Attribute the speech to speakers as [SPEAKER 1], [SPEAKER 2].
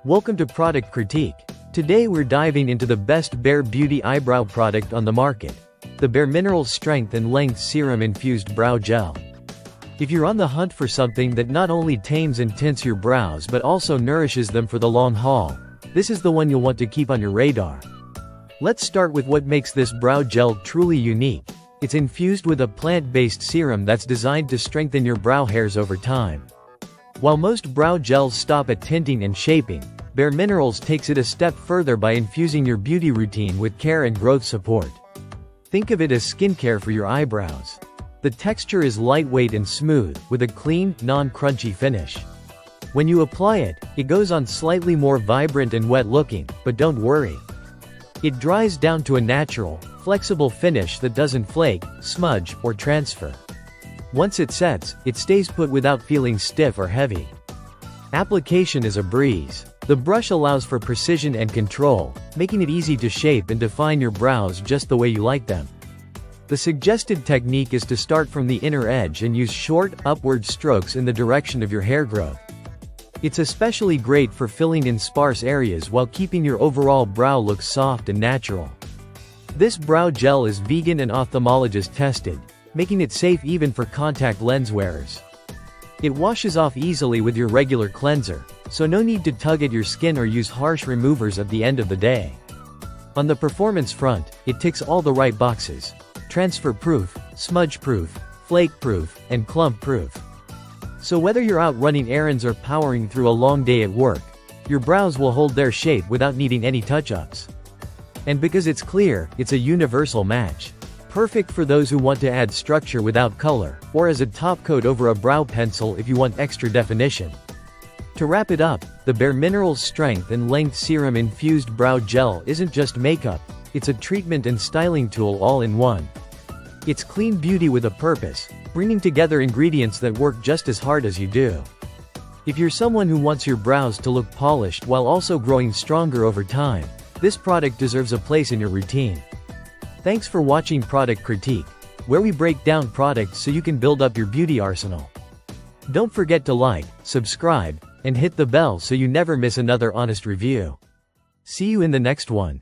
[SPEAKER 1] Welcome to Product Critique. Today we're diving into the best Bare Beauty Eyebrow product on the market, the bareMinerals Strength and Length Serum Infused Brow Gel. If you're on the hunt for something that not only tames and tints your brows but also nourishes them for the long haul, this is the one you'll want to keep on your radar. Let's start with what makes this brow gel truly unique. It's infused with a plant-based serum that's designed to strengthen your brow hairs over time. While most brow gels stop at tinting and shaping, bareMinerals takes it a step further by infusing your beauty routine with care and growth support. Think of it as skincare for your eyebrows. The texture is lightweight and smooth, with a clean, non-crunchy finish. When you apply it, it goes on slightly more vibrant and wet-looking, but don't worry. It dries down to a natural, flexible finish that doesn't flake, smudge, or transfer. Once it sets, it stays put without feeling stiff or heavy. Application is a breeze. The brush allows for precision and control, making it easy to shape and define your brows just the way you like them. The suggested technique is to start from the inner edge and use short, upward strokes in the direction of your hair growth. It's especially great for filling in sparse areas while keeping your overall brow look soft and natural. This brow gel is vegan and ophthalmologist tested, making it safe even for contact lens wearers. It washes off easily with your regular cleanser, so no need to tug at your skin or use harsh removers at the end of the day. On the performance front, it ticks all the right boxes: transfer-proof, smudge-proof, flake-proof, and clump-proof. So whether you're out running errands or powering through a long day at work, your brows will hold their shape without needing any touch-ups. And because it's clear, it's a universal match. Perfect for those who want to add structure without color, or as a top coat over a brow pencil if you want extra definition. To wrap it up, the bareMinerals Strength and Length Serum Infused Brow Gel isn't just makeup, it's a treatment and styling tool all in one. It's clean beauty with a purpose, bringing together ingredients that work just as hard as you do. If you're someone who wants your brows to look polished while also growing stronger over time, this product deserves a place in your routine. Thanks for watching Product Critique, where we break down products so you can build up your beauty arsenal. Don't forget to like, subscribe, and hit the bell so you never miss another honest review. See you in the next one.